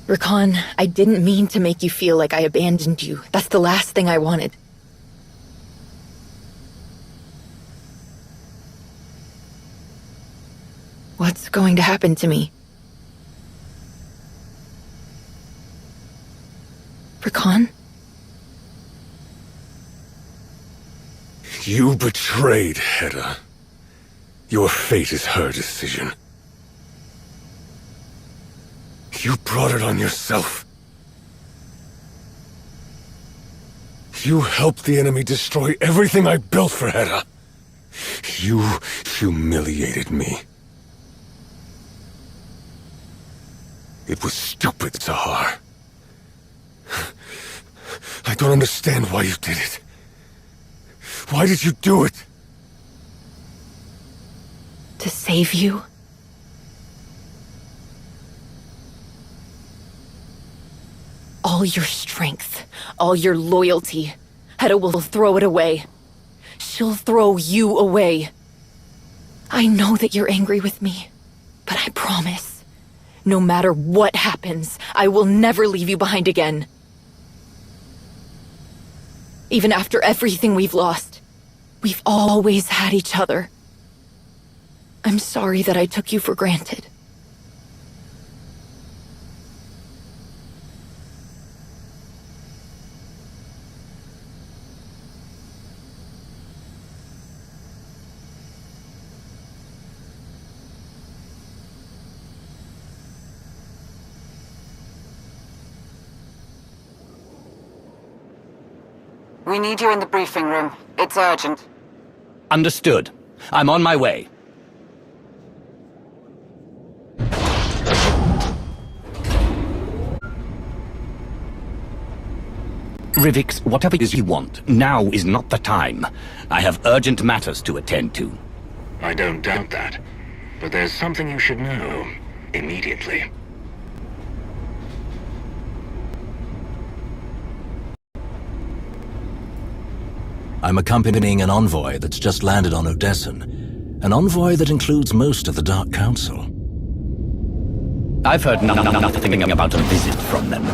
Rakan, I didn't mean to make you feel like I abandoned you. That's the last thing I wanted. What's going to happen to me? Rakan? You betrayed Hedda. Your fate is her decision. You brought it on yourself. You helped the enemy destroy everything I built for Hedda. You humiliated me. It was stupid, Zahar. I don't understand why you did it. Why did you do it? To save you? All your strength, all your loyalty, Hedda will throw it away. She'll throw you away. I know that you're angry with me, but I promise, no matter what happens, I will never leave you behind again. Even after everything we've lost, we've always had each other. I'm sorry that I took you for granted. We need you in the briefing room. It's urgent. Understood. I'm on my way. Rivix, whatever it is you want, now is not the time. I have urgent matters to attend to. I don't doubt that. But there's something you should know. Immediately. I'm accompanying an envoy that's just landed on Odessen. An envoy that includes most of the Dark Council. I've heard nothing about a visit from them.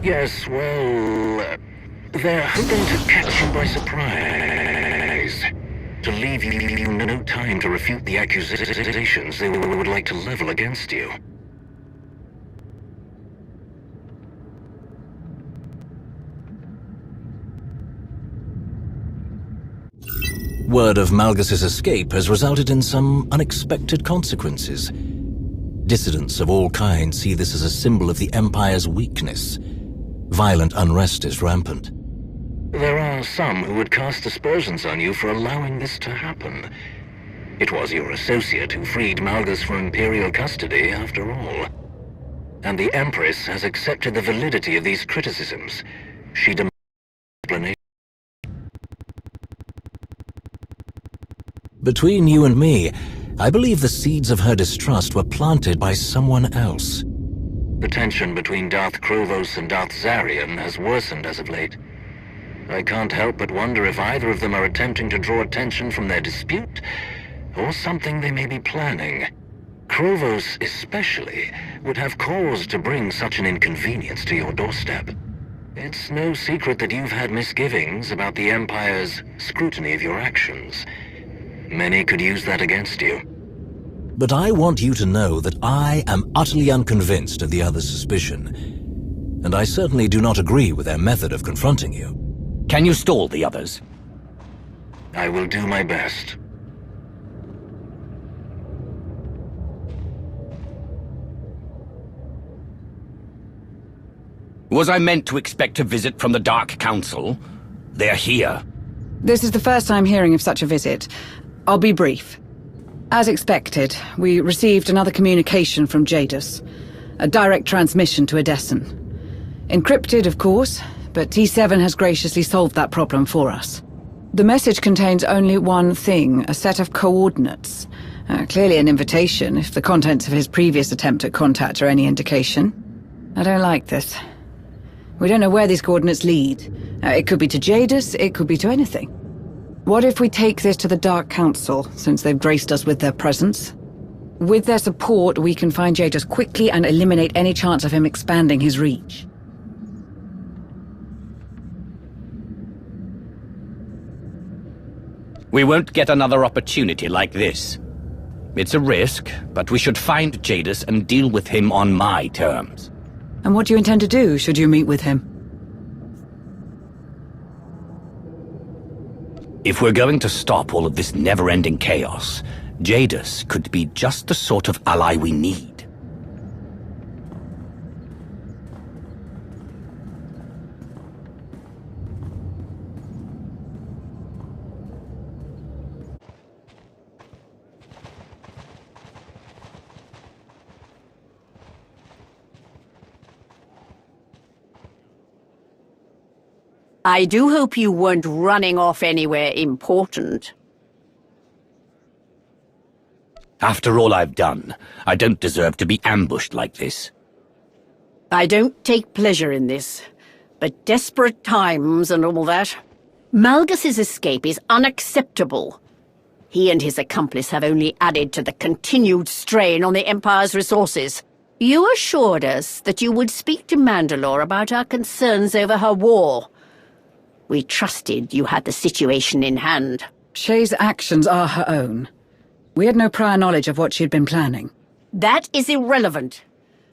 Yes, well... they're hoping to catch you by surprise. To leave you no time to refute the accusations they would like to level against you. Word of Malgus's escape has resulted in some unexpected consequences. Dissidents of all kinds see this as a symbol of the Empire's weakness. Violent unrest is rampant. There are some who would cast aspersions on you for allowing this to happen. It was your associate who freed Malgus from Imperial custody, after all. And the Empress has accepted the validity of these criticisms. She demands explanation. Between you and me, I believe the seeds of her distrust were planted by someone else. The tension between Darth Krovos and Darth Zarian has worsened as of late. I can't help but wonder if either of them are attempting to draw attention from their dispute, or something they may be planning. Krovos, especially, would have cause to bring such an inconvenience to your doorstep. It's no secret that you've had misgivings about the Empire's scrutiny of your actions. Many could use that against you. But I want you to know that I am utterly unconvinced of the other's suspicion, and I certainly do not agree with their method of confronting you. Can you stall the others? I will do my best. Was I meant to expect a visit from the Dark Council? They're here. This is the first time hearing of such a visit. I'll be brief. As expected, we received another communication from Jadus. A direct transmission to Odessen. Encrypted, of course, but T7 has graciously solved that problem for us. The message contains only one thing, a set of coordinates. Clearly an invitation, if the contents of his previous attempt at contact are any indication. I don't like this. We don't know where these coordinates lead. It could be to Jadus, it could be to anything. What if we take this to the Dark Council, since they've graced us with their presence? With their support, we can find Jadus quickly and eliminate any chance of him expanding his reach. We won't get another opportunity like this. It's a risk, but we should find Jadus and deal with him on my terms. And what do you intend to do, should you meet with him? If we're going to stop all of this never-ending chaos, Jadus could be just the sort of ally we need. I do hope you weren't running off anywhere important. After all I've done, I don't deserve to be ambushed like this. I don't take pleasure in this, but desperate times and all that. Malgus's escape is unacceptable. He and his accomplice have only added to the continued strain on the Empire's resources. You assured us that you would speak to Mandalore about our concerns over her war. We trusted you had the situation in hand. Shay's actions are her own. We had no prior knowledge of what she'd been planning. That is irrelevant.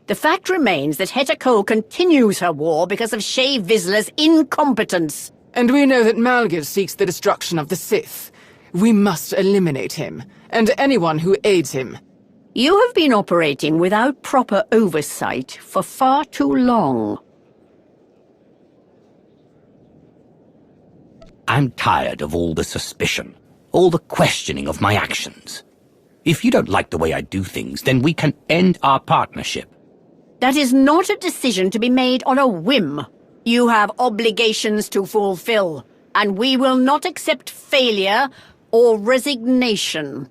The fact remains that Heta Cole continues her war because of Shay Vizsla's incompetence. And we know that Malgus seeks the destruction of the Sith. We must eliminate him, and anyone who aids him. You have been operating without proper oversight for far too long. I'm tired of all the suspicion, all the questioning of my actions. If you don't like the way I do things, then we can end our partnership. That is not a decision to be made on a whim. You have obligations to fulfill, and we will not accept failure or resignation.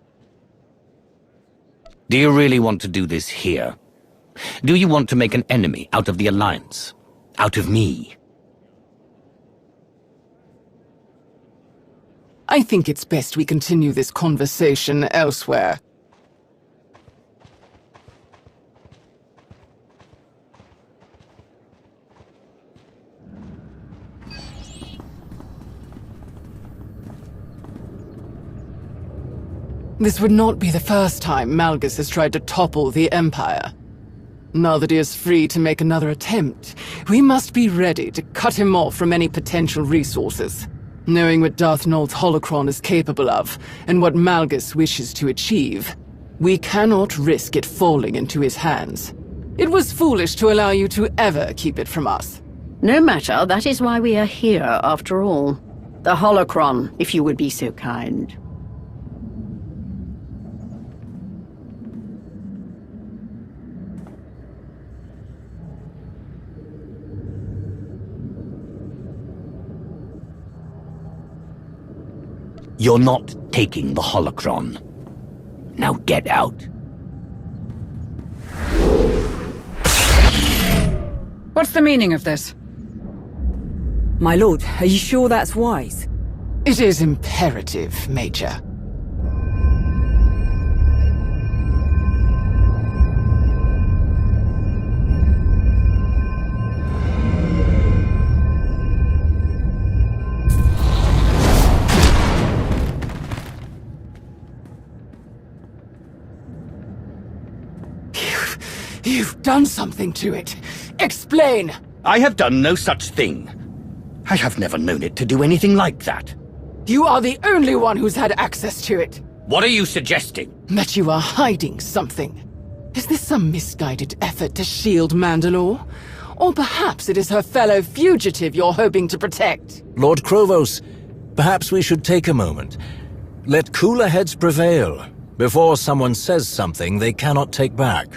Do you really want to do this here? Do you want to make an enemy out of the Alliance? Out of me? I think it's best we continue this conversation elsewhere. This would not be the first time Malgus has tried to topple the Empire. Now that he is free to make another attempt, we must be ready to cut him off from any potential resources. Knowing what Darth Nul's holocron is capable of, and what Malgus wishes to achieve, we cannot risk it falling into his hands. It was foolish to allow you to ever keep it from us. No matter, that is why we are here, after all. The holocron, if you would be so kind. You're not taking the holocron. Now get out. What's the meaning of this? My lord, are you sure that's wise? It is imperative, Major. You've done something to it. Explain! I have done no such thing. I have never known it to do anything like that. You are the only one who's had access to it. What are you suggesting? That you are hiding something. Is this some misguided effort to shield Mandalore? Or perhaps it is her fellow fugitive you're hoping to protect? Lord Krovos, perhaps we should take a moment. Let cooler heads prevail, before someone says something they cannot take back.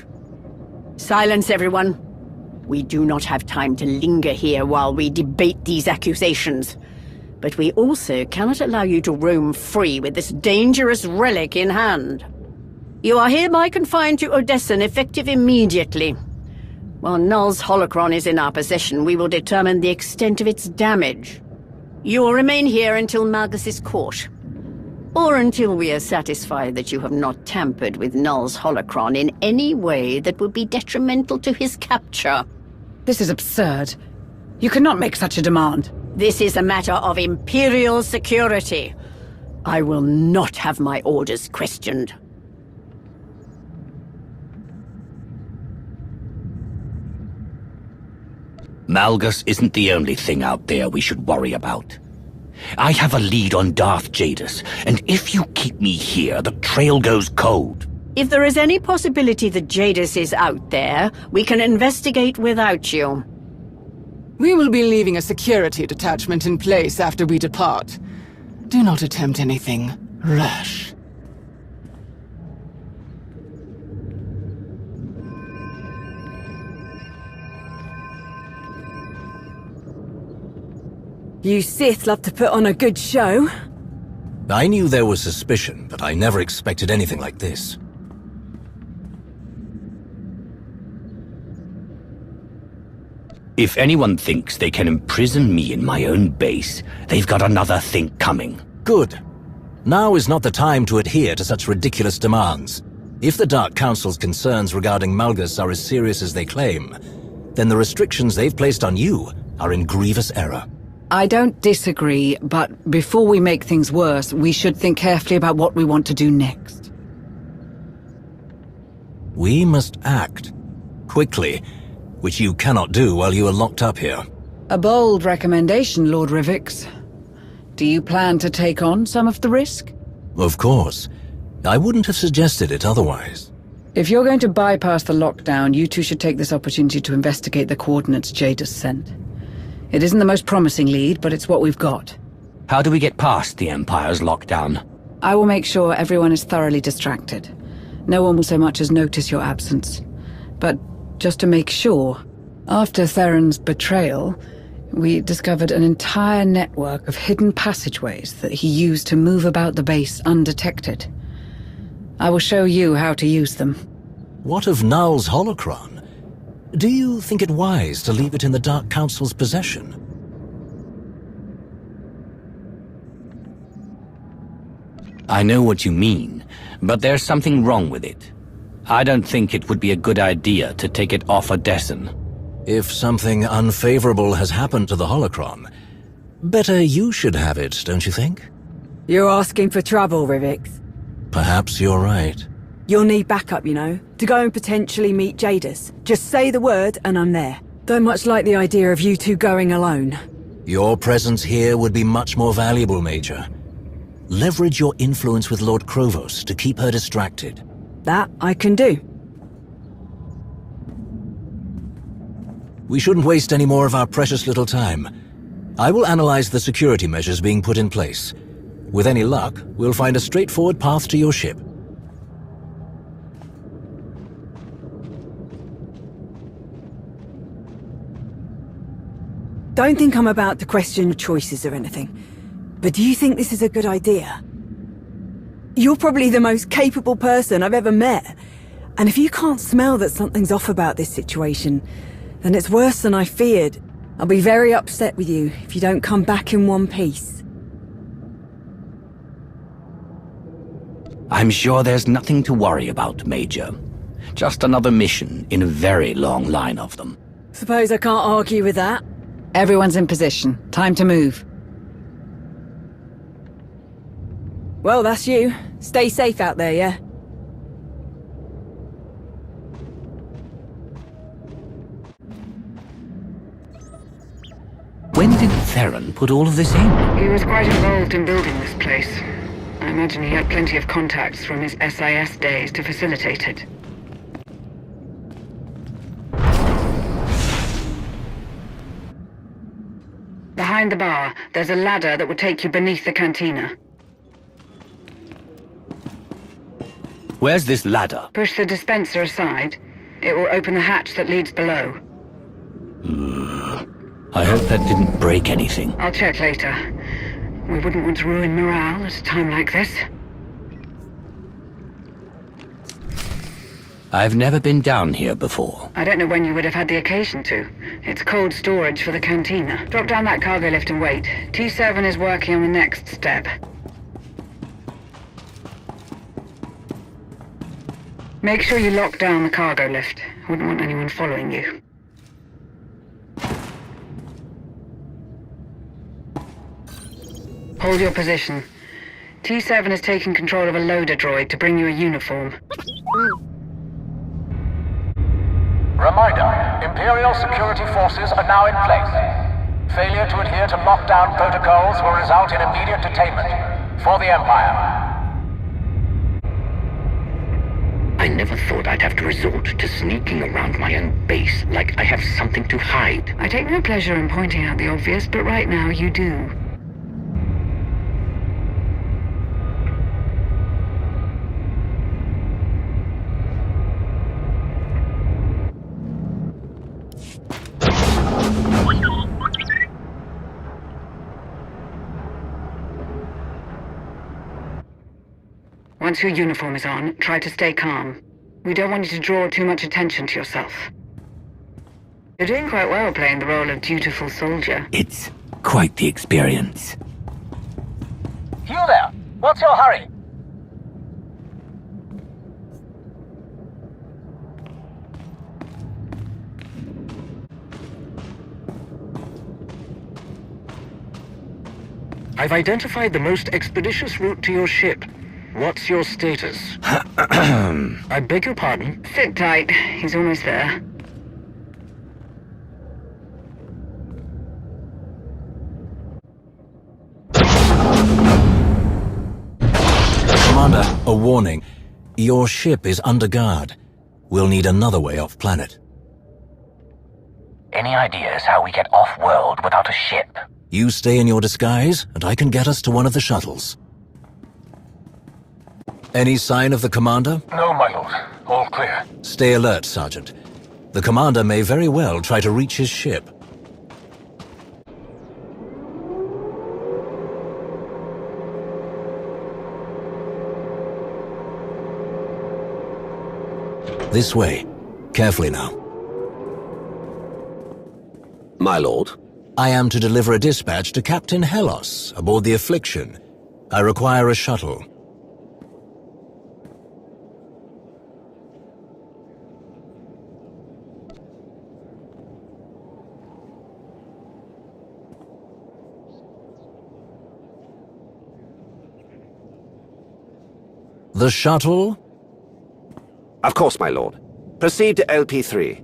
Silence, everyone. We do not have time to linger here while we debate these accusations. But we also cannot allow you to roam free with this dangerous relic in hand. You are hereby confined to Odessen, effective immediately. While Null's holocron is in our possession, we will determine the extent of its damage. You will remain here until Malgus is caught. Or until we are satisfied that you have not tampered with Null's holocron in any way that would be detrimental to his capture. This is absurd. You cannot make such a demand. This is a matter of Imperial security. I will not have my orders questioned. Malgus isn't the only thing out there we should worry about. I have a lead on Darth Jadus, and if you keep me here, the trail goes cold. If there is any possibility that Jadus is out there, we can investigate without you. We will be leaving a security detachment in place after we depart. Do not attempt anything rash. You Sith love to put on a good show. I knew there was suspicion, but I never expected anything like this. If anyone thinks they can imprison me in my own base, they've got another thing coming. Good. Now is not the time to adhere to such ridiculous demands. If the Dark Council's concerns regarding Malgus are as serious as they claim, then the restrictions they've placed on you are in grievous error. I don't disagree, but before we make things worse, we should think carefully about what we want to do next. We must act. Quickly. Which you cannot do while you are locked up here. A bold recommendation, Lord Rivix. Do you plan to take on some of the risk? Of course. I wouldn't have suggested it otherwise. If you're going to bypass the lockdown, you two should take this opportunity to investigate the coordinates Jadus sent. It isn't the most promising lead, but it's what we've got. How do we get past the Empire's lockdown? I will make sure everyone is thoroughly distracted. No one will so much as notice your absence. But just to make sure, after Theron's betrayal, we discovered an entire network of hidden passageways that he used to move about the base undetected. I will show you how to use them. What of Null's holocron? Do you think it wise to leave it in the Dark Council's possession? I know what you mean, but there's something wrong with it. I don't think it would be a good idea to take it off Odessen. If something unfavorable has happened to the holocron, better you should have it, don't you think? You're asking for trouble, Rivix. Perhaps you're right. You'll need backup, you know, to go and potentially meet Jadus. Just say the word and I'm there. Don't much like the idea of you two going alone. Your presence here would be much more valuable, Major. Leverage your influence with Lord Krovos to keep her distracted. That I can do. We shouldn't waste any more of our precious little time. I will analyze the security measures being put in place. With any luck, we'll find a straightforward path to your ship. Don't think I'm about to question your choices or anything, but do you think this is a good idea? You're probably the most capable person I've ever met, and if you can't smell that something's off about this situation, then it's worse than I feared. I'll be very upset with you if you don't come back in one piece. I'm sure there's nothing to worry about, Major. Just another mission in a very long line of them. Suppose I can't argue with that. Everyone's in position. Time to move. Well, that's you. Stay safe out there, yeah? When did Theron put all of this in? He was quite involved in building this place. I imagine he had plenty of contacts from his SIS days to facilitate it. Behind the bar, there's a ladder that would take you beneath the cantina. Where's this ladder? Push the dispenser aside. It will open the hatch that leads below. I hope that didn't break anything. I'll check later. We wouldn't want to ruin morale at a time like this. I've never been down here before. I don't know when you would have had the occasion to. It's cold storage for the cantina. Drop down that cargo lift and wait. T7 is working on the next step. Make sure you lock down the cargo lift. Wouldn't want anyone following you. Hold your position. T7 is taking control of a loader droid to bring you a uniform. Reminder, Imperial security forces are now in place. Failure to adhere to lockdown protocols will result in immediate detainment. For the Empire. I never thought I'd have to resort to sneaking around my own base like I have something to hide. I take no pleasure in pointing out the obvious, but right now you do. Once your uniform is on, try to stay calm. We don't want you to draw too much attention to yourself. You're doing quite well playing the role of dutiful soldier. It's quite the experience. You there! What's your hurry? I've identified the most expeditious route to your ship. What's your status? I beg your pardon? Sit tight. He's almost there. Commander, a warning. Your ship is under guard. We'll need another way off planet. Any ideas how we get off-world without a ship? You stay in your disguise, and I can get us to one of the shuttles. Any sign of the Commander? No, my lord. All clear. Stay alert, Sergeant. The Commander may very well try to reach his ship. This way. Carefully now. My lord? I am to deliver a dispatch to Captain Helos aboard the Affliction. I require a shuttle. The shuttle? Of course, my lord. Proceed to LP3.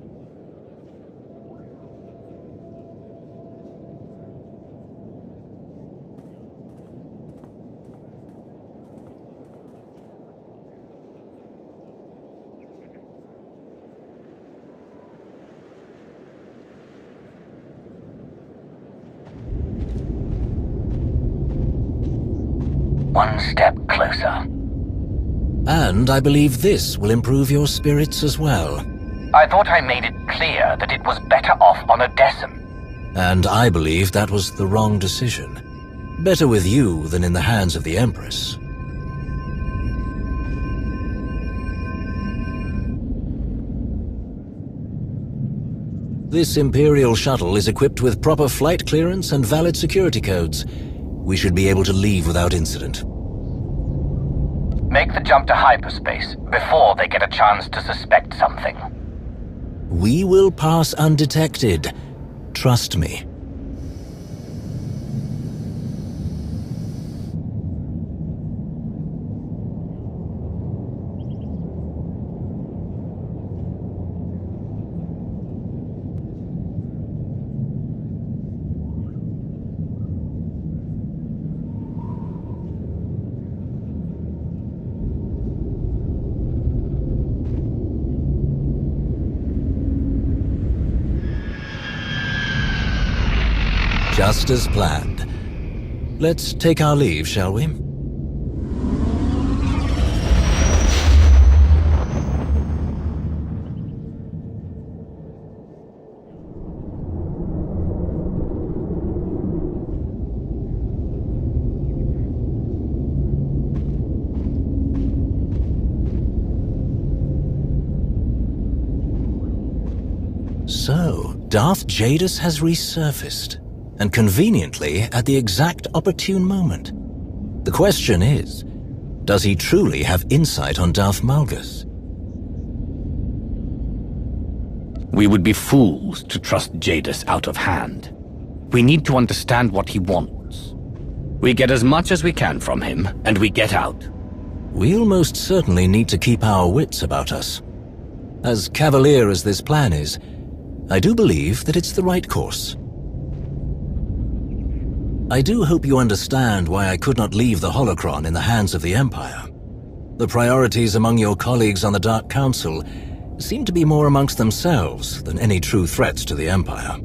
One step closer. And I believe this will improve your spirits as well. I thought I made it clear that it was better off on Odessen. And I believe that was the wrong decision. Better with you than in the hands of the Empress. This Imperial shuttle is equipped with proper flight clearance and valid security codes. We should be able to leave without incident. Make the jump to hyperspace before they get a chance to suspect something. We will pass undetected. Trust me. Just as planned. Let's take our leave, shall we? So, Darth Jadus has resurfaced. And conveniently at the exact opportune moment. The question is, does he truly have insight on Darth Malgus? We would be fools to trust Jadus out of hand. We need to understand what he wants. We get as much as we can from him, and we get out. We'll most certainly need to keep our wits about us. As cavalier as this plan is, I do believe that it's the right course. I do hope you understand why I could not leave the holocron in the hands of the Empire. The priorities among your colleagues on the Dark Council seem to be more amongst themselves than any true threats to the Empire.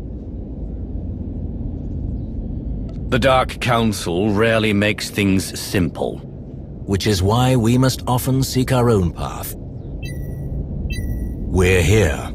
The Dark Council rarely makes things simple. Which is why we must often seek our own path. We're here.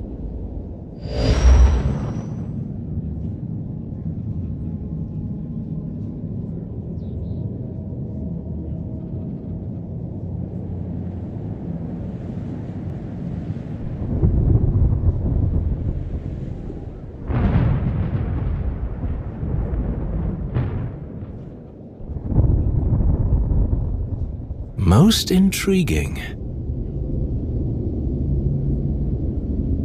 Most intriguing.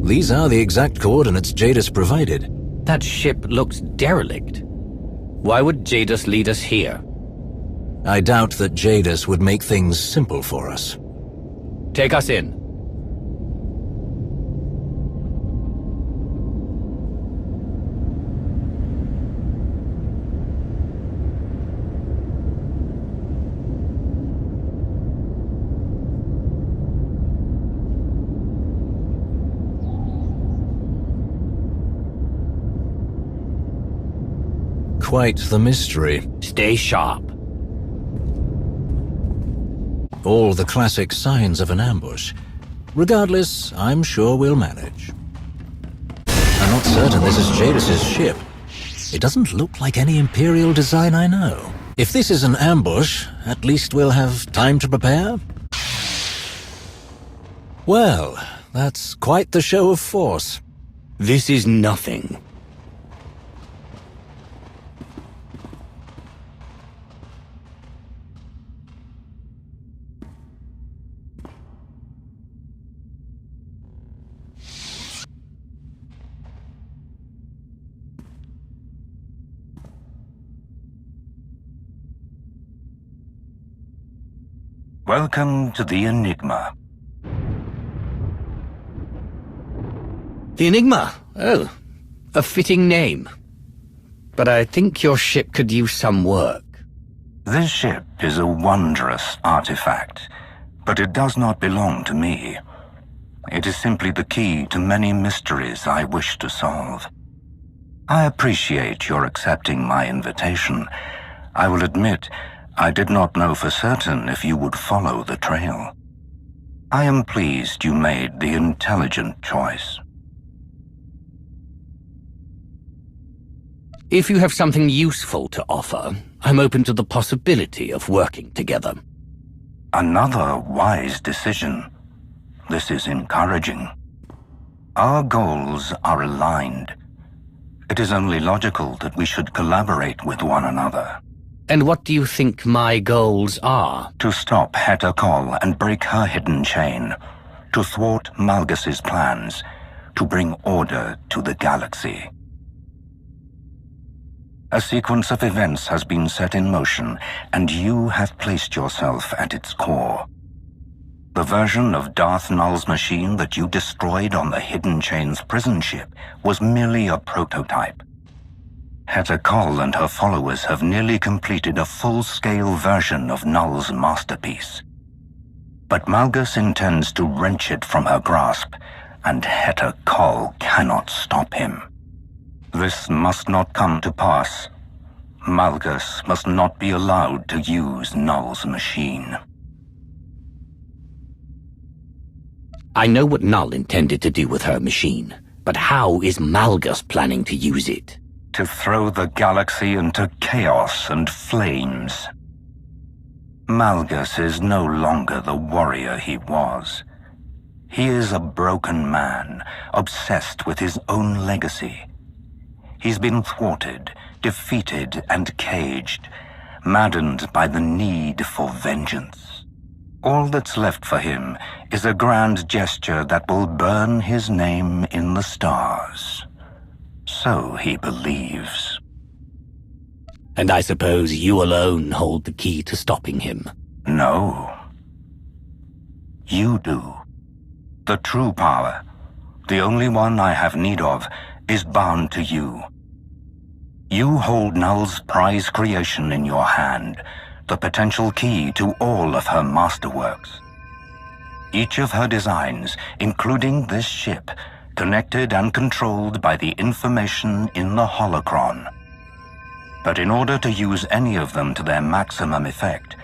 These are the exact coordinates Jadus provided. That ship looks derelict. Why would Jadus lead us here? I doubt that Jadus would make things simple for us. Take us in. Quite the mystery. Stay sharp. All the classic signs of an ambush. Regardless, I'm sure we'll manage. I'm not certain this is Jadus's ship. It doesn't look like any Imperial design I know. If this is an ambush, at least we'll have time to prepare. Well, that's quite the show of force. This is nothing. Welcome to the Enigma. The Enigma? Oh, a fitting name. But I think your ship could use some work. This ship is a wondrous artifact, but it does not belong to me. It is simply the key to many mysteries I wish to solve. I appreciate your accepting my invitation. I will admit, I did not know for certain if you would follow the trail. I am pleased you made the intelligent choice. If you have something useful to offer, I'm open to the possibility of working together. Another wise decision. This is encouraging. Our goals are aligned. It is only logical that we should collaborate with one another. And what do you think my goals are? To stop Heta Kol and break her hidden chain. To thwart Malgus's plans. To bring order to the galaxy. A sequence of events has been set in motion, and you have placed yourself at its core. The version of Darth Null's machine that you destroyed on the Hidden Chain's prison ship was merely a prototype. Heta Kol and her followers have nearly completed a full-scale version of Null's masterpiece. But Malgus intends to wrench it from her grasp, and Heta Kol cannot stop him. This must not come to pass. Malgus must not be allowed to use Null's machine. I know what Null intended to do with her machine, but how is Malgus planning to use it? To throw the galaxy into chaos and flames. Malgus is no longer the warrior he was. He is a broken man, obsessed with his own legacy. He's been thwarted, defeated, and caged, maddened by the need for vengeance. All that's left for him is a grand gesture that will burn his name in the stars. So he believes. And I suppose you alone hold the key to stopping him? No. You do. The true power, the only one I have need of, is bound to you. You hold Null's prize creation in your hand, the potential key to all of her masterworks. Each of her designs, including this ship, connected and controlled by the information in the holocron. But in order to use any of them to their maximum effect,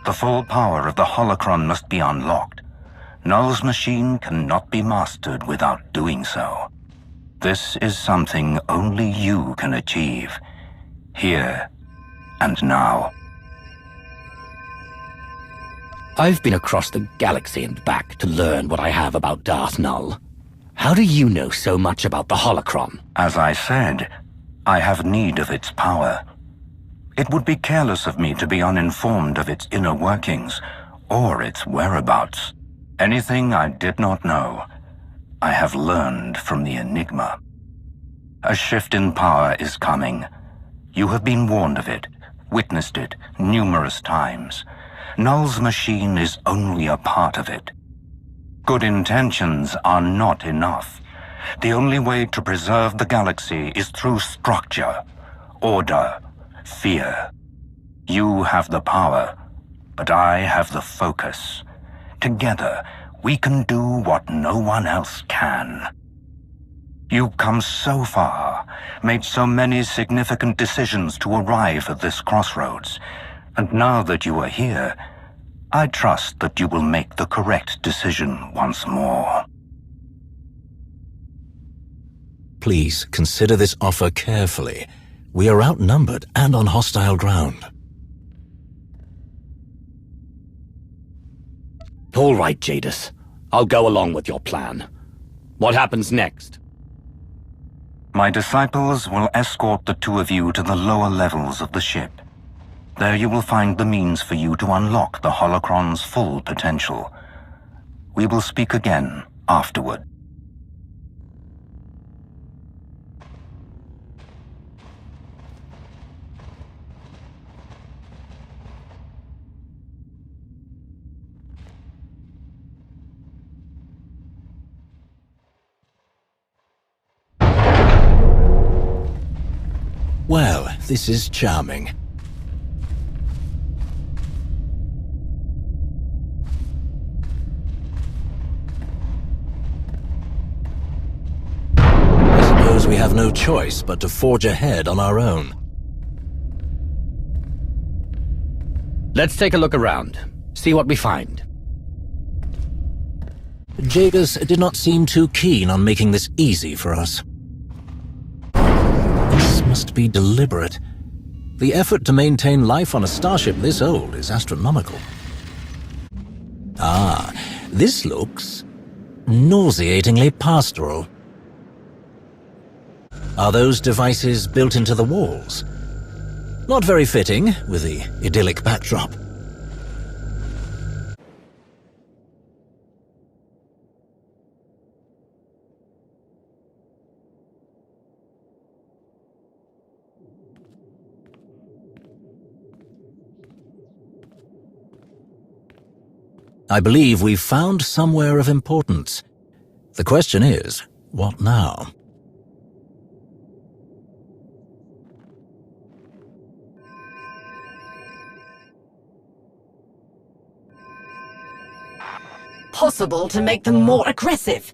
the full power of the holocron must be unlocked. Null's machine cannot be mastered without doing so. This is something only you can achieve, here and now. I've been across the galaxy and back to learn what I have about Darth Null. How do you know so much about the holocron? As I said, I have need of its power. It would be careless of me to be uninformed of its inner workings, or its whereabouts. Anything I did not know, I have learned from the Enigma. A shift in power is coming. You have been warned of it, witnessed it numerous times. Null's machine is only a part of it. Good intentions are not enough. The only way to preserve the galaxy is through structure, order, fear. You have the power, but I have the focus. Together, we can do what no one else can. You've come so far, made so many significant decisions to arrive at this crossroads, and now that you are here, I trust that you will make the correct decision once more. Please consider this offer carefully. We are outnumbered and on hostile ground. All right, Jadis. I'll go along with your plan. What happens next? My disciples will escort the two of you to the lower levels of the ship. There you will find the means for you to unlock the holocron's full potential. We will speak again afterward. Well, this is charming. We have no choice but to forge ahead on our own. Let's take a look around, see what we find. Jadis did not seem too keen on making this easy for us. This must be deliberate. The effort to maintain life on a starship this old is astronomical. Ah, this looks nauseatingly pastoral. Are those devices built into the walls? Not very fitting with the idyllic backdrop. I believe we've found somewhere of importance. The question is, what now? Possible to make them more aggressive.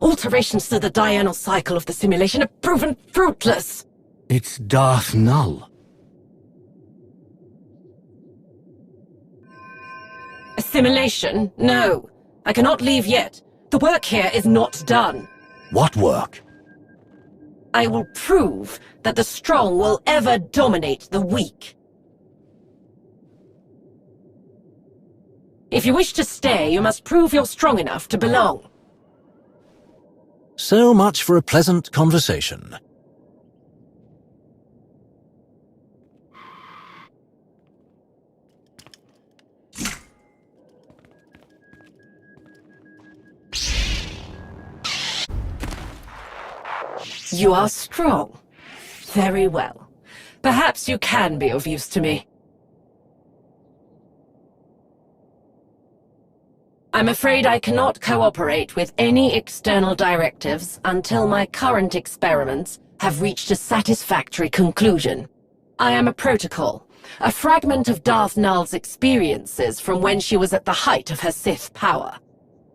Alterations to the diurnal cycle of the simulation have proven fruitless. It's Darth Null. Assimilation? No. I cannot leave yet. The work here is not done. What work? I will prove that the strong will ever dominate the weak. If you wish to stay, you must prove you're strong enough to belong. So much for a pleasant conversation. You are strong. Very well. Perhaps you can be of use to me. I'm afraid I cannot cooperate with any external directives until my current experiments have reached a satisfactory conclusion. I am a protocol, a fragment of Darth Null's experiences from when she was at the height of her Sith power.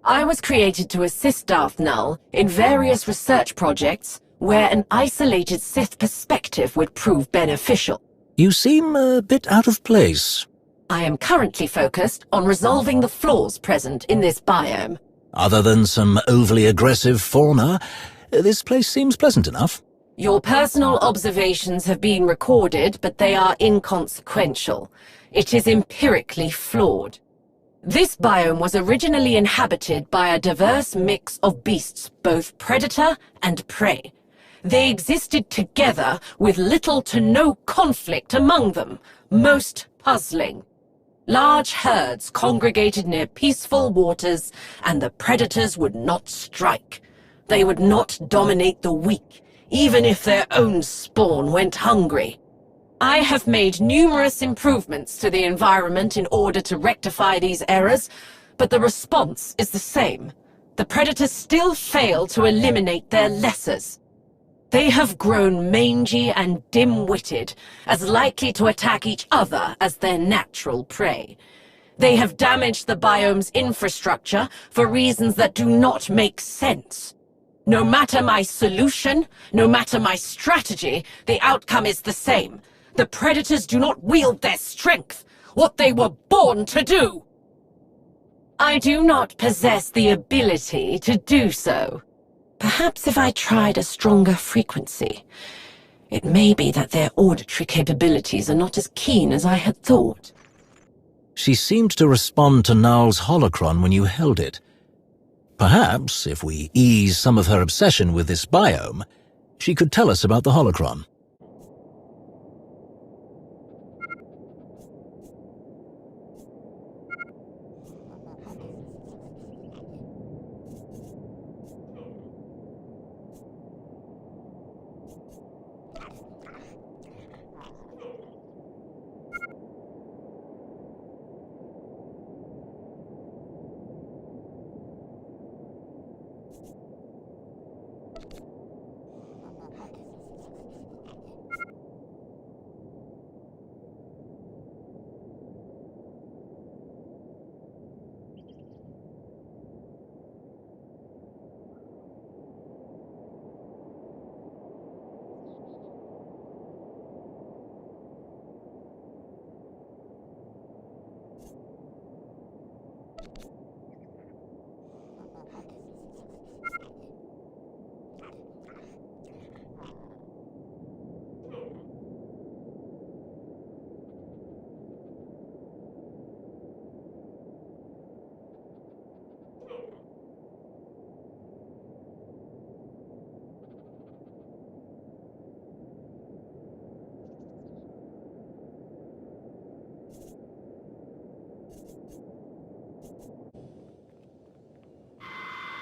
I was created to assist Darth Null in various research projects where an isolated Sith perspective would prove beneficial. You seem a bit out of place. I am currently focused on resolving the flaws present in this biome. Other than some overly aggressive fauna, this place seems pleasant enough. Your personal observations have been recorded, but they are inconsequential. It is empirically flawed. This biome was originally inhabited by a diverse mix of beasts, both predator and prey. They existed together with little to no conflict among them, most puzzling. Large herds congregated near peaceful waters, and the predators would not strike. They would not dominate the weak, even if their own spawn went hungry. I have made numerous improvements to the environment in order to rectify these errors, but the response is the same. The predators still fail to eliminate their lessers. They have grown mangy and dim-witted, as likely to attack each other as their natural prey. They have damaged the biome's infrastructure for reasons that do not make sense. No matter my solution, no matter my strategy, the outcome is the same. The predators do not wield their strength, what they were born to do. I do not possess the ability to do so. Perhaps if I tried a stronger frequency, it may be that their auditory capabilities are not as keen as I had thought. She seemed to respond to Null's holocron when you held it. Perhaps, if we ease some of her obsession with this biome, she could tell us about the holocron.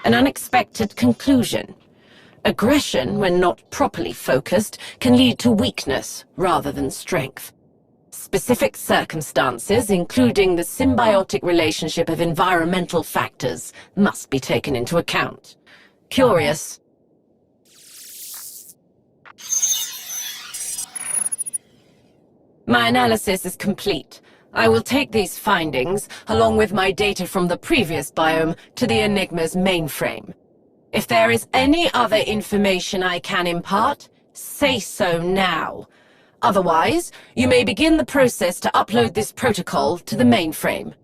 An unexpected conclusion. Aggression, when not properly focused, can lead to weakness rather than strength. Specific circumstances, including the symbiotic relationship of environmental factors, must be taken into account. Curious. My analysis is complete. I will take these findings, along with my data from the previous biome, to the Enigma's mainframe. If there is any other information I can impart, say so now. Otherwise, you may begin the process to upload this protocol to the mainframe.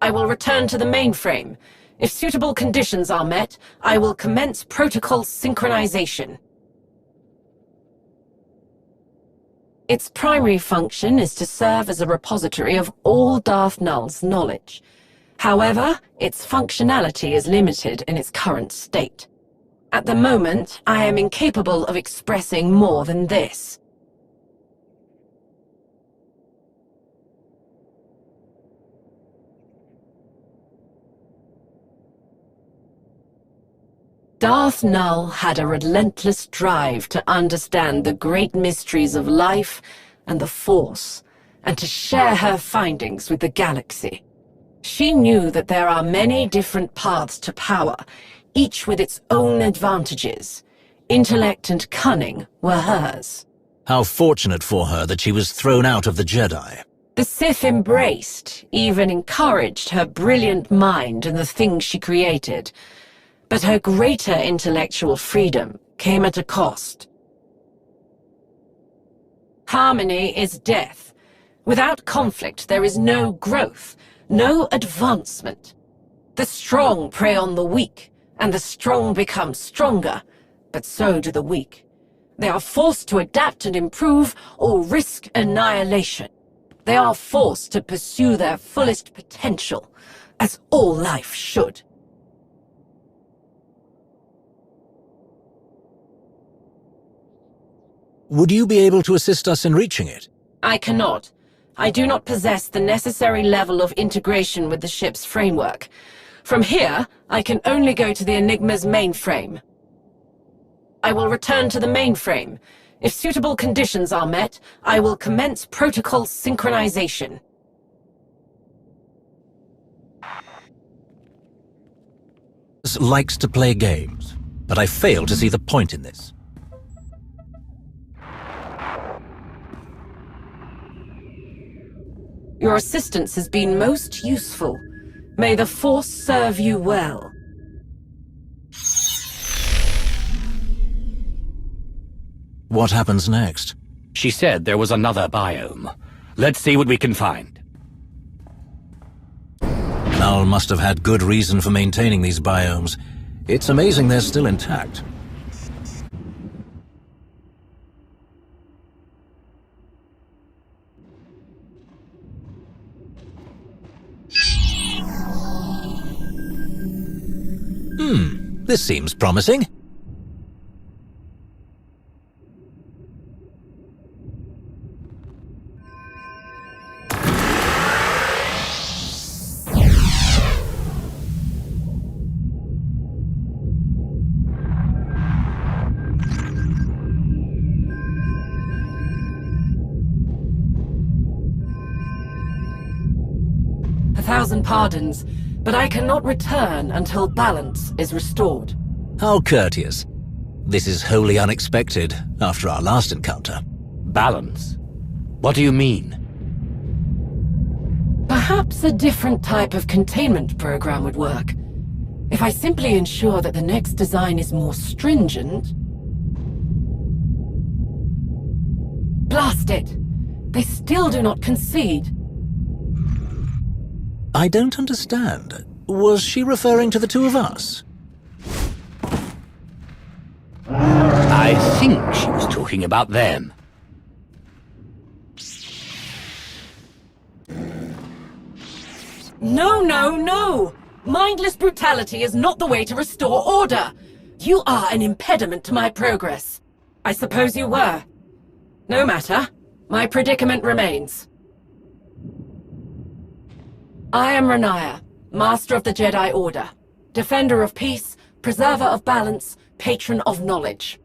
I will return to the mainframe. If suitable conditions are met, I will commence protocol synchronization. Its primary function is to serve as a repository of all Darth Null's knowledge. However, its functionality is limited in its current state. At the moment, I am incapable of expressing more than this. Darth Null had a relentless drive to understand the great mysteries of life and the Force, and to share her findings with the galaxy. She knew that there are many different paths to power, each with its own advantages. Intellect and cunning were hers. How fortunate for her that she was thrown out of the Jedi. The Sith embraced, even encouraged her brilliant mind and the things she created. But her greater intellectual freedom came at a cost. Harmony is death. Without conflict, there is no growth, no advancement. The strong prey on the weak, and the strong become stronger, but so do the weak. They are forced to adapt and improve, or risk annihilation. They are forced to pursue their fullest potential, as all life should. Would you be able to assist us in reaching it? I cannot. I do not possess the necessary level of integration with the ship's framework. From here, I can only go to the Enigma's mainframe. I will return to the mainframe. If suitable conditions are met, I will commence protocol synchronization. Likes to play games, but I fail to see the point in this. Your assistance has been most useful. May the Force serve you well. What happens next? She said there was another biome. Let's see what we can find. Null must have had good reason for maintaining these biomes. It's amazing they're still intact. This seems promising. A thousand pardons, but I cannot return until balance is restored. How courteous. This is wholly unexpected after our last encounter. Balance? What do you mean? Perhaps a different type of containment program would work. If I simply ensure that the next design is more stringent... Blast it! They still do not concede. I don't understand. Was she referring to the two of us? I think she was talking about them. No, no, no! Mindless brutality is not the way to restore order! You are an impediment to my progress. I suppose you were. No matter. My predicament remains. I am Renaya, Master of the Jedi Order, Defender of Peace, Preserver of Balance, Patron of Knowledge.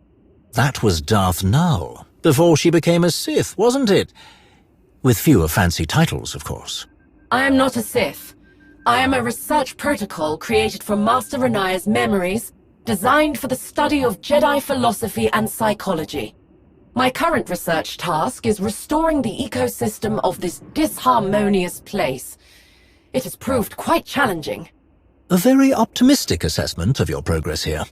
That was Darth Null, before she became a Sith, wasn't it? With fewer fancy titles, of course. I am not a Sith. I am a research protocol created from Master Renaya's memories, designed for the study of Jedi philosophy and psychology. My current research task is restoring the ecosystem of this disharmonious place. It has proved quite challenging. A very optimistic assessment of your progress here.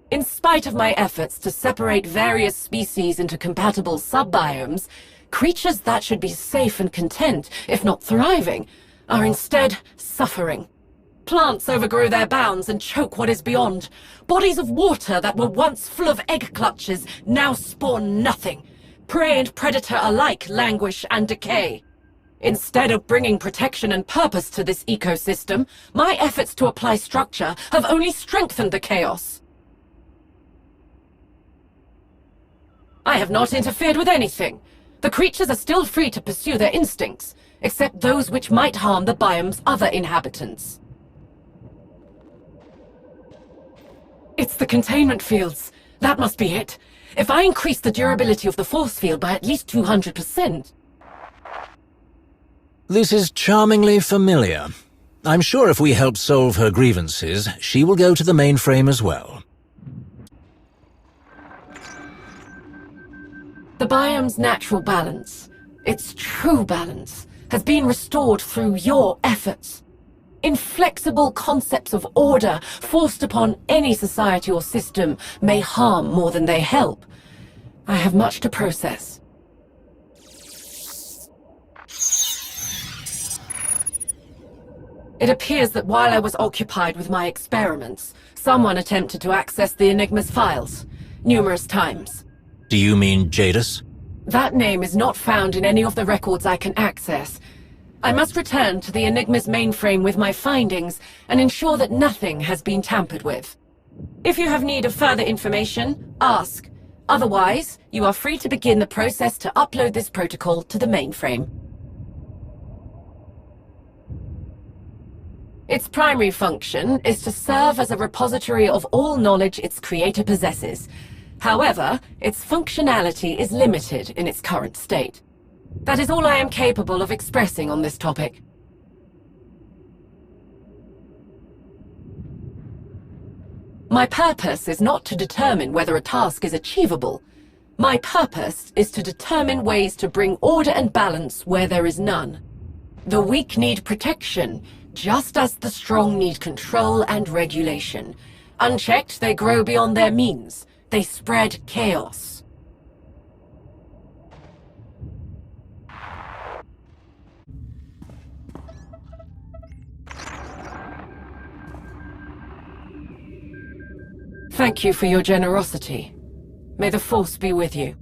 In spite of my efforts to separate various species into compatible subbiomes, creatures that should be safe and content, if not thriving, are instead suffering. Plants overgrow their bounds and choke what is beyond. Bodies of water that were once full of egg clutches now spawn nothing. Prey and predator alike languish and decay. Instead of bringing protection and purpose to this ecosystem, my efforts to apply structure have only strengthened the chaos. I have not interfered with anything. The creatures are still free to pursue their instincts, except those which might harm the biome's other inhabitants. It's the containment fields. That must be it. If I increase the durability of the force field by at least 200%... This is charmingly familiar. I'm sure if we help solve her grievances, she will go to the mainframe as well. The biome's natural balance, its true balance, has been restored through your efforts. Inflexible concepts of order forced upon any society or system may harm more than they help. I have much to process. It appears that while I was occupied with my experiments, someone attempted to access the Enigma's files, numerous times. Do you mean Jadis? That name is not found in any of the records I can access. I must return to the Enigma's mainframe with my findings and ensure that nothing has been tampered with. If you have need of further information, ask. Otherwise, you are free to begin the process to upload this protocol to the mainframe. Its primary function is to serve as a repository of all knowledge its creator possesses. However, its functionality is limited in its current state. That is all I am capable of expressing on this topic. My purpose is not to determine whether a task is achievable. My purpose is to determine ways to bring order and balance where there is none. The weak need protection, just as the strong need control and regulation. Unchecked, they grow beyond their means. They spread chaos. Thank you for your generosity. May the Force be with you.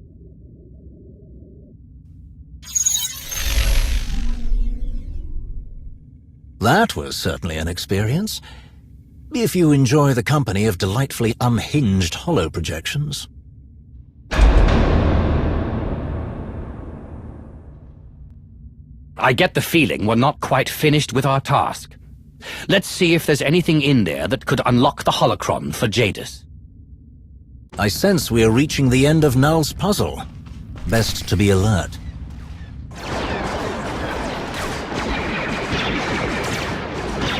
That was certainly an experience. If you enjoy the company of delightfully unhinged holo projections. I get the feeling we're not quite finished with our task. Let's see if there's anything in there that could unlock the holocron for Jadis. I sense we are reaching the end of Null's puzzle. Best to be alert.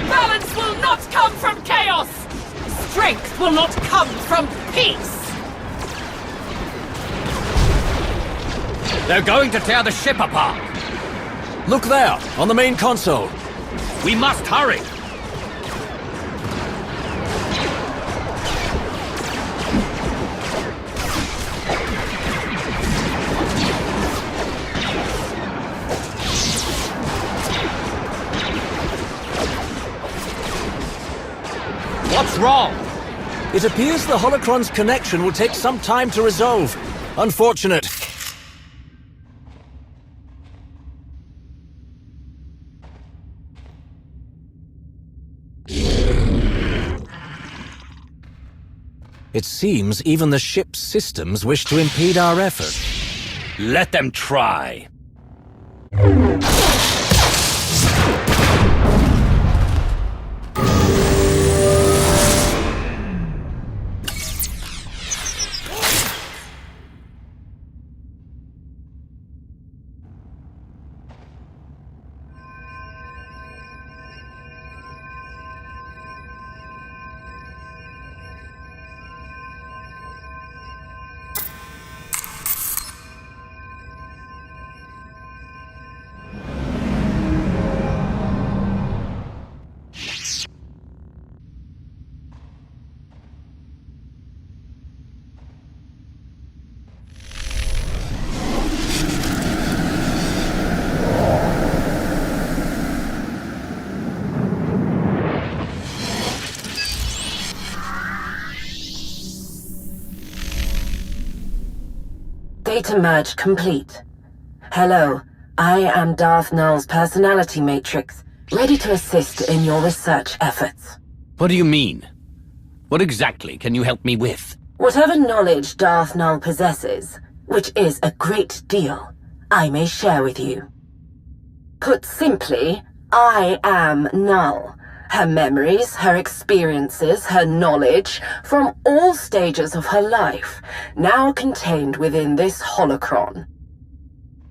Balance will not come from chaos! Strength will not come from peace! They're going to tear the ship apart! Look there, on the main console. We must hurry! What's wrong? It appears the holocron's connection will take some time to resolve. Unfortunate. It seems even the ship's systems wish to impede our effort. Let them try. Data merge complete. Hello, I am Darth Null's personality matrix, ready to assist in your research efforts. What do you mean? What exactly can you help me with? Whatever knowledge Darth Null possesses, which is a great deal, I may share with you. Put simply, I am Null, Her memories, her experiences, her knowledge, from all stages of her life, now contained within this holocron.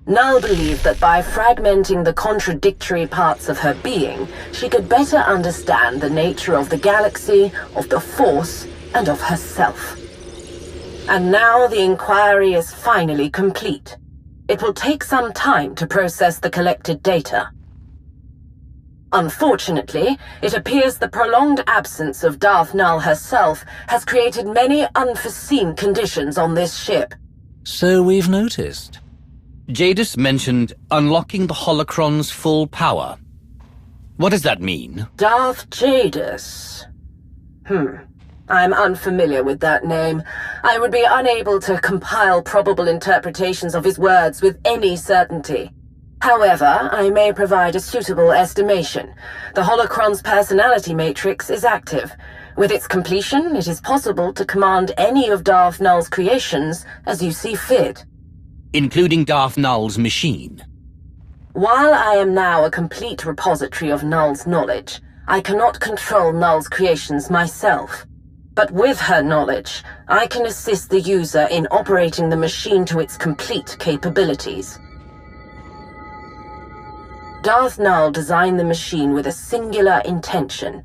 Null believed that by fragmenting the contradictory parts of her being, she could better understand the nature of the galaxy, of the Force, and of herself. And now the inquiry is finally complete. It will take some time to process the collected data. Unfortunately, it appears the prolonged absence of Darth Null herself has created many unforeseen conditions on this ship. So we've noticed. Jadis mentioned unlocking the holocron's full power. What does that mean? Darth Jadis. I'm unfamiliar with that name. I would be unable to compile probable interpretations of his words with any certainty. However, I may provide a suitable estimation. The holocron's personality matrix is active. With its completion, it is possible to command any of Darth Null's creations as you see fit. Including Darth Null's machine. While I am now a complete repository of Null's knowledge, I cannot control Null's creations myself. But with her knowledge, I can assist the user in operating the machine to its complete capabilities. Darth Null designed the machine with a singular intention: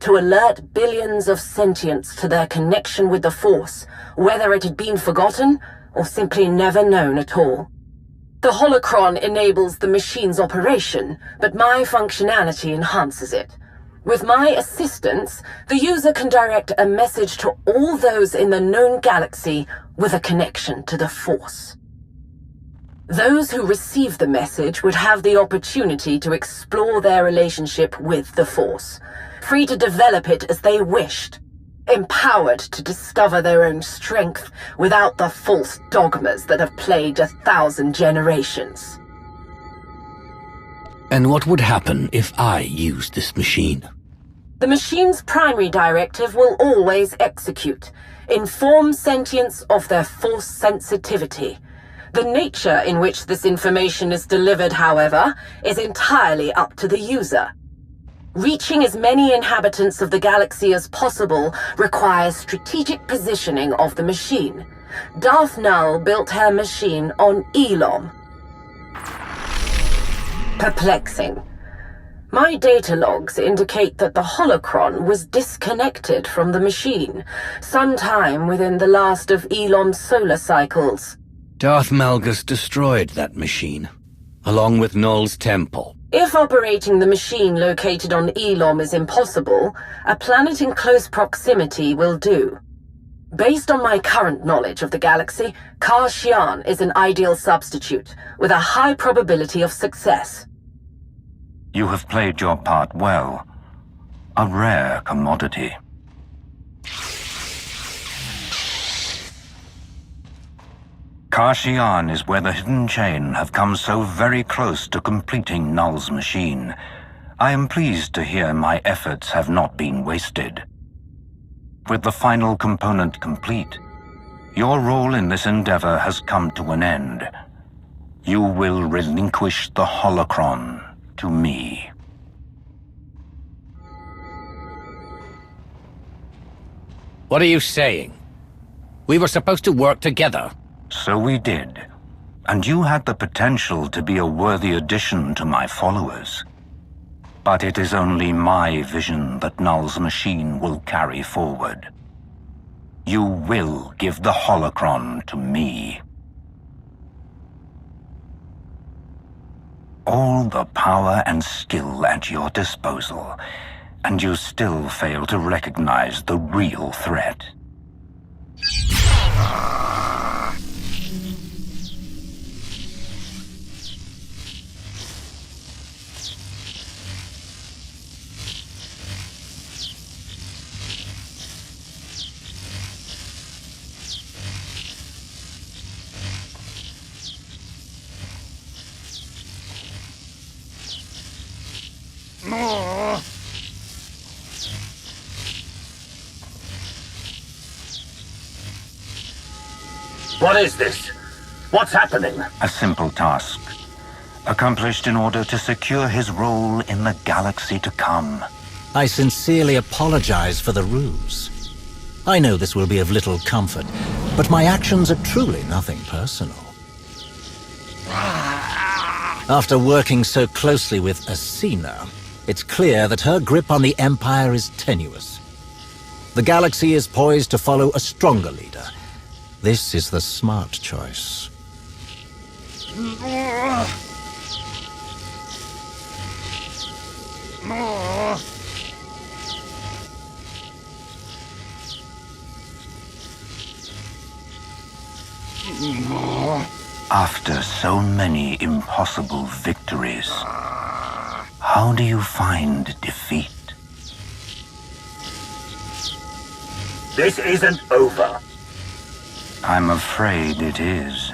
to alert billions of sentients to their connection with the Force, whether it had been forgotten or simply never known at all. The holocron enables the machine's operation, but my functionality enhances it. With my assistance, the user can direct a message to all those in the known galaxy with a connection to the Force. Those who receive the message would have the opportunity to explore their relationship with the Force, free to develop it as they wished, empowered to discover their own strength without the false dogmas that have plagued 1,000 generations. And what would happen if I used this machine? The machine's primary directive will always execute: inform sentients of their Force sensitivity. The nature in which this information is delivered, however, is entirely up to the user. Reaching as many inhabitants of the galaxy as possible requires strategic positioning of the machine. Darth Null built her machine on Elom. Perplexing. My data logs indicate that the holocron was disconnected from the machine, sometime within the last of Elom's solar cycles. Darth Malgus destroyed that machine, along with Null's temple. If operating the machine located on Elom is impossible, a planet in close proximity will do. Based on my current knowledge of the galaxy, Kashyyyk is an ideal substitute, with a high probability of success. You have played your part well. A rare commodity. Kashyyyk is where the Hidden Chain have come so very close to completing Null's machine. I am pleased to hear my efforts have not been wasted. With the final component complete, your role in this endeavor has come to an end. You will relinquish the holocron to me. What are you saying? We were supposed to work together. So we did. And you had the potential to be a worthy addition to my followers. But it is only my vision that Null's machine will carry forward. You will give the holocron to me. All the power and skill at your disposal, and you still fail to recognize the real threat. What is this? What's happening? A simple task, accomplished in order to secure his role in the galaxy to come. I sincerely apologize for the ruse. I know this will be of little comfort, but my actions are truly nothing personal. After working so closely with Asina, it's clear that her grip on the Empire is tenuous. The galaxy is poised to follow a stronger leader. This is the smart choice. After so many impossible victories, how do you find defeat? This isn't over. I'm afraid it is.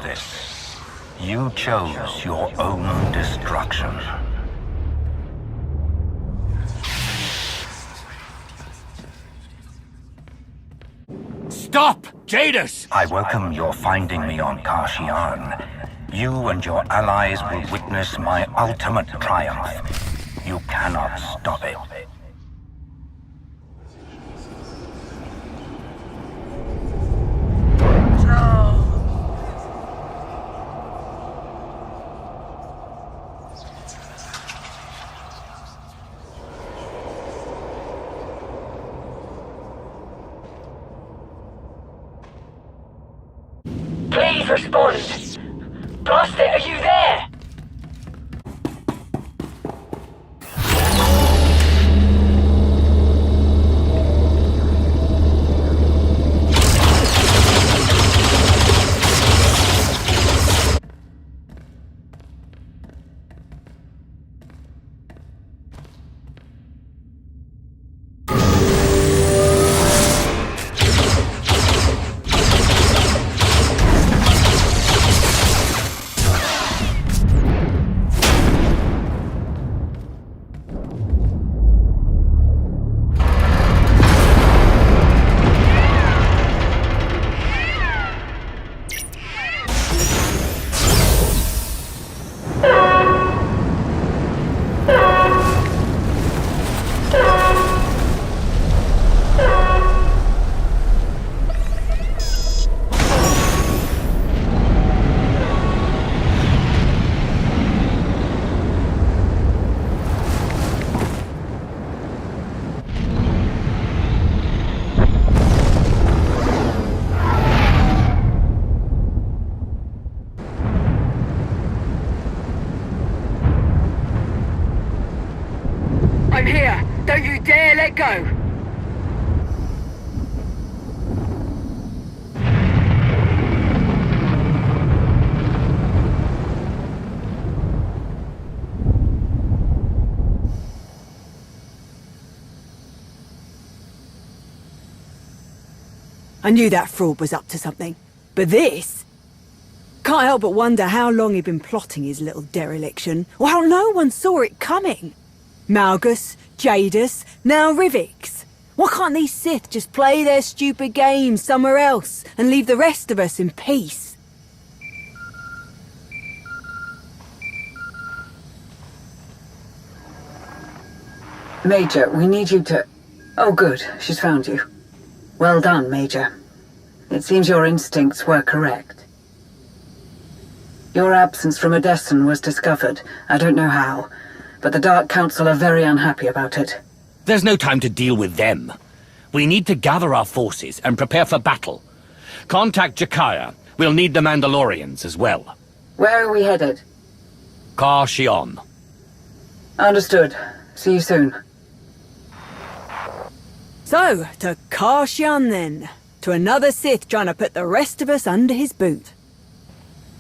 This. You chose your own destruction. Stop, Jadis! I welcome your finding me on Kashyyyk. You and your allies will witness my ultimate triumph. You cannot stop it. Please respond. Blast it, are you there? I'm here! Don't you dare let go! I knew that fraud was up to something. But this? Can't help but wonder how long he'd been plotting his little dereliction, or how no one saw it coming. Malgus, Jadis, now Rivix. Why can't these Sith just play their stupid games somewhere else and leave the rest of us in peace? Major, we need you to... Oh, good. She's found you. Well done, Major. It seems your instincts were correct. Your absence from Odessen was discovered. I don't know how, but the Dark Council are very unhappy about it. There's no time to deal with them. We need to gather our forces and prepare for battle. Contact Jakaya. We'll need the Mandalorians as well. Where are we headed? Kar Shion. Understood. See you soon. So, to Kar Shion then. To another Sith trying to put the rest of us under his boot.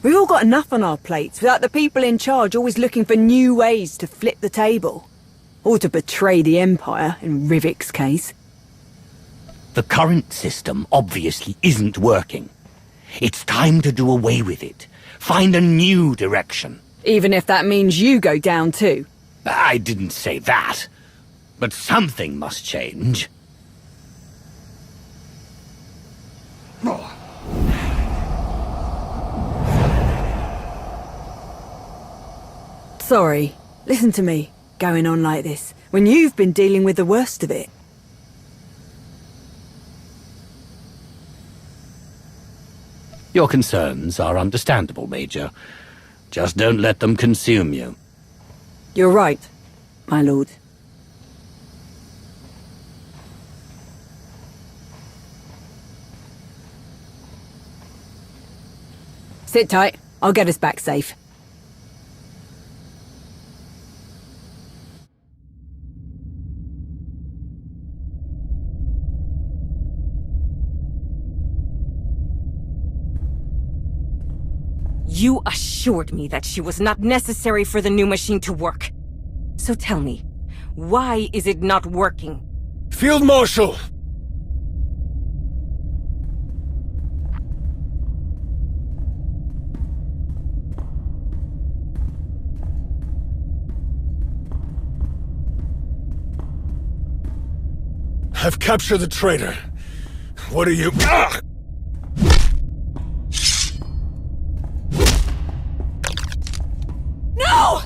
We've all got enough on our plates without the people in charge always looking for new ways to flip the table. Or to betray the Empire, in Rivik's case. The current system obviously isn't working. It's time to do away with it. Find a new direction. Even if that means you go down too. I didn't say that. But something must change. Sorry. Listen to me. Going on like this, when you've been dealing with the worst of it. Your concerns are understandable, Major. Just don't let them consume you. You're right, my lord. Sit tight. I'll get us back safe. You assured me that she was not necessary for the new machine to work. So tell me, why is it not working? Field Marshal! I've captured the traitor. What are you... Ah! No!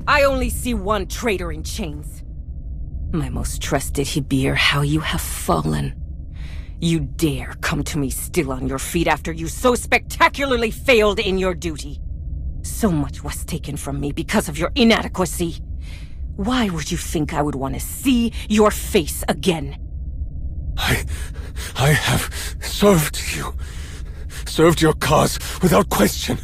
I only see one traitor in chains. My most trusted Hibir, how you have fallen. You dare come to me still on your feet after you so spectacularly failed in your duty. So much was taken from me because of your inadequacy. Why would you think I would want to see your face again? I have served you. Served your cause without question.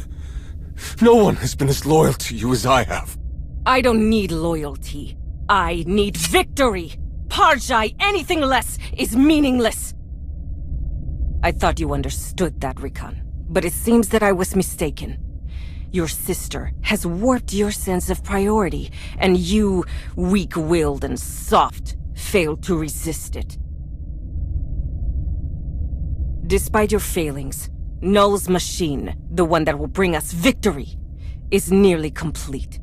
No one has been as loyal to you as I have. I don't need loyalty. I need victory! Parjai, anything less is meaningless! I thought you understood that, Rikan, but it seems that I was mistaken. Your sister has warped your sense of priority, and you, weak-willed and soft, failed to resist it. Despite your failings, Null's machine, the one that will bring us victory, is nearly complete.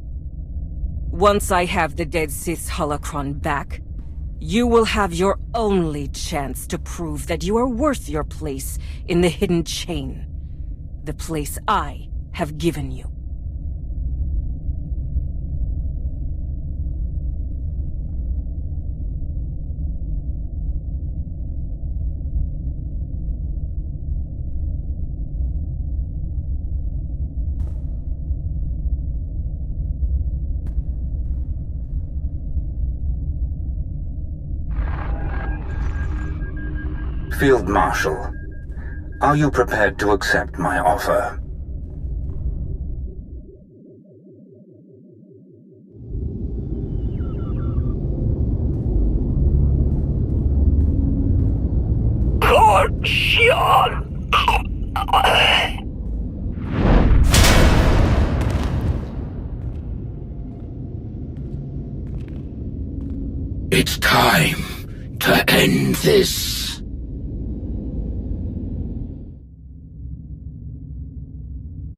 Once I have the dead Sith's holocron back, you will have your only chance to prove that you are worth your place in the hidden chain. The place I have given you. Field Marshal, are you prepared to accept my offer? Kar Shion! It's time to end this.